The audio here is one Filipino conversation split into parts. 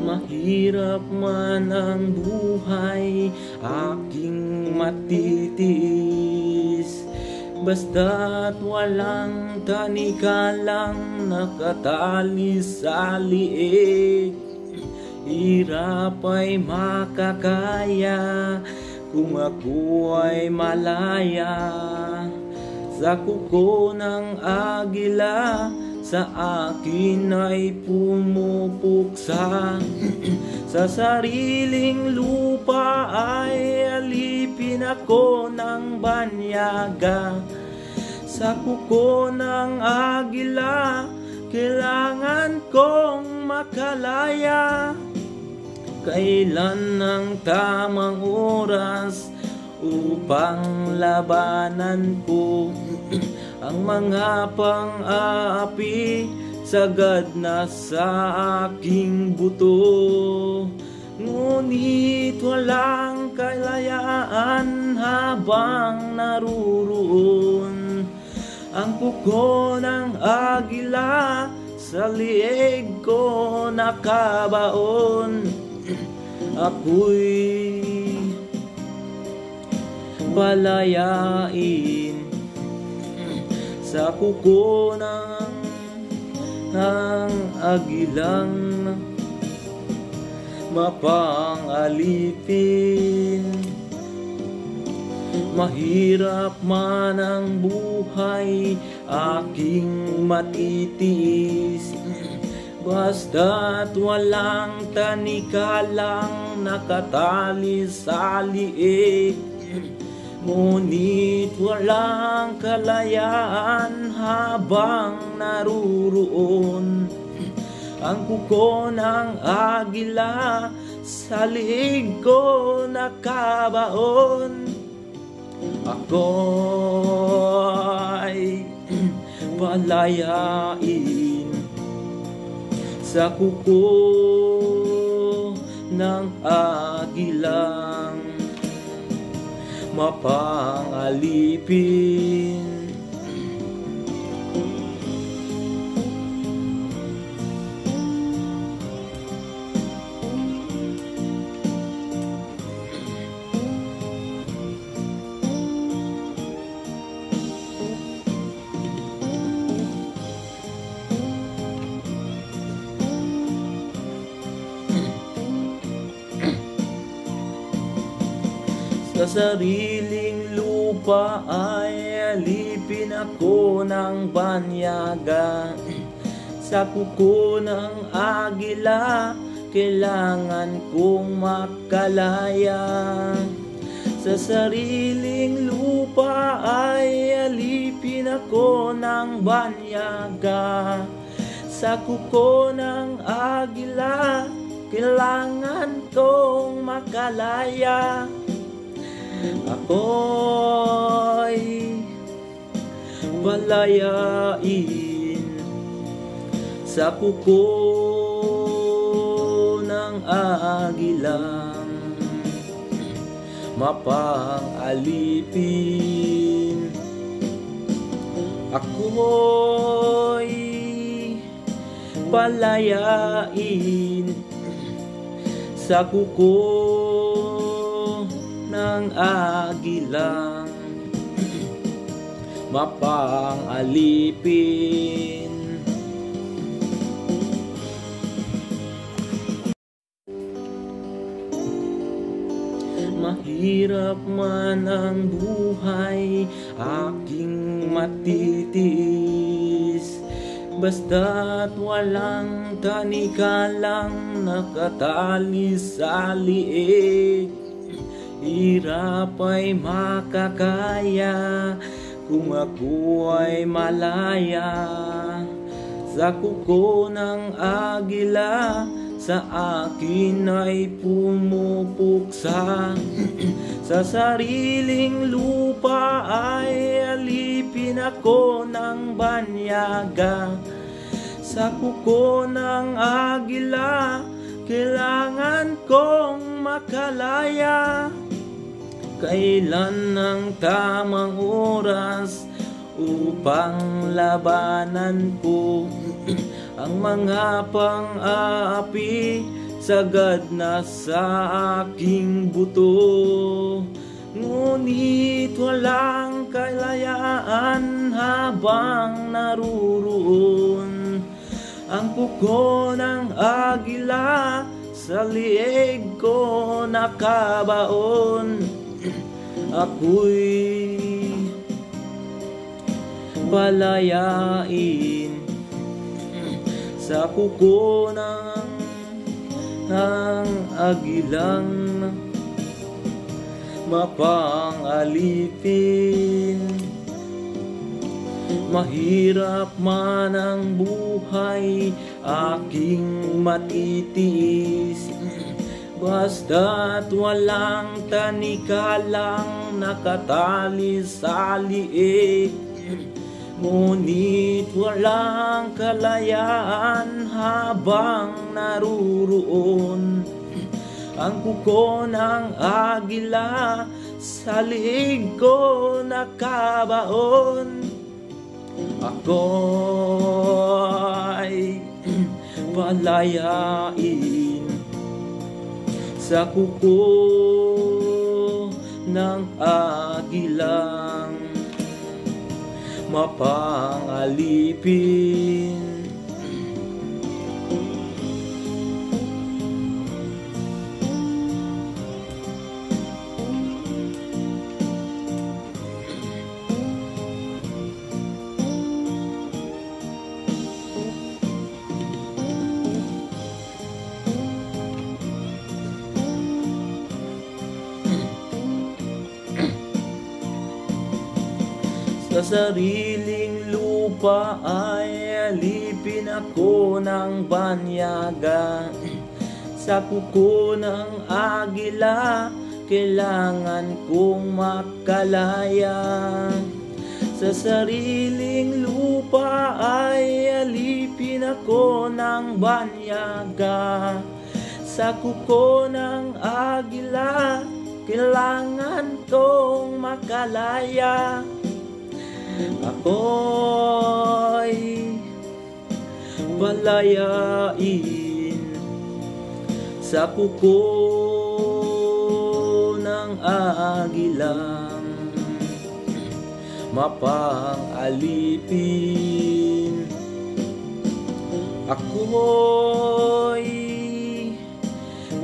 Mahirap man ang buhay, aking matitiis. Basta't walang tanikalang nakatali sa liig. Hirap ay makakaya kung ako ay malaya. Sa kuko ng agila, sa akin ay pumupuksa. Sa sariling lupa ay alipin ako ng banyaga. Sa kuko ng agila, kailangan kong makalaya. Kailan ang tamang oras upang labanan ko ang mga pang-aapi sagad na sa aking buto. Ngunit walang kalayaan habang naruroon ang kuko ng agila sa liig ko nakabaon. Ako'y palayain sa kuko ng agilang mapangalipin. Mahirap man ang buhay, aking matitiis. Basta't walang tanikalang nakatali sa liig. Ngunit walang kalayaan habang naruroon ang kuko ng agila sa liig ko nakabaon. Ako ay palayain sa kuko ng agilang mapangalipin. Sa sariling lupa ay alipin ako ng banyaga. Sa kuko ng agila, kailangan kong makalaya. Sa sariling lupa ay alipin ako ng banyaga. Sa kuko ng agila, kailangan kong makalaya. Ako'y palayain sa kuko ng agilang mapangalipin. Ako'y palayain sa kuko ng agilang mapangalipin. Mahirap man ang buhay, aking matitiis. Basta't walang tanikalang nakatali sa liig. Hirap ay makakaya kung ako ay malaya. Sa kuko ng agila, sa akin ay pumupuksa. Sa sariling lupa ay alipin ako ng banyaga. Sa kuko ng agila, kailangan kong makalaya. Kailan ang tamang oras upang labanan ko ang ang mga pang-aapi sagad na sa aking buto. Ngunit walang kalayaan habang naruroon ang puko ng agila sa liig ko nakabaon. Ako'y palayain sa puko ng agilang mapangalipin. Mahirap man ang buhay aking matitiis, basta't walang tanikalang nakatali sa liig. Ngunit walang kalayaan habang naruroon ang kuko ng agila sa liig ko nakabaon. Ako'y palayain sa kuko ng agilang mapangalipin. Sa sariling lupa ay alipin ako ng banyaga. Sa kuko ng agila kailangan kong makalaya. Sa sariling lupa ay alipin ako ng banyaga. Sa kuko ng agila kailangan kong makalaya. Ako'y palayain sa kuko ng agilang mapangalipin. Ako'y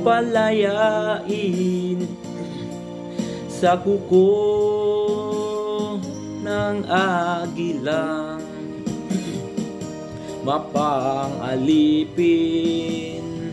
palayain sa kuko ng agilang mapangalipin.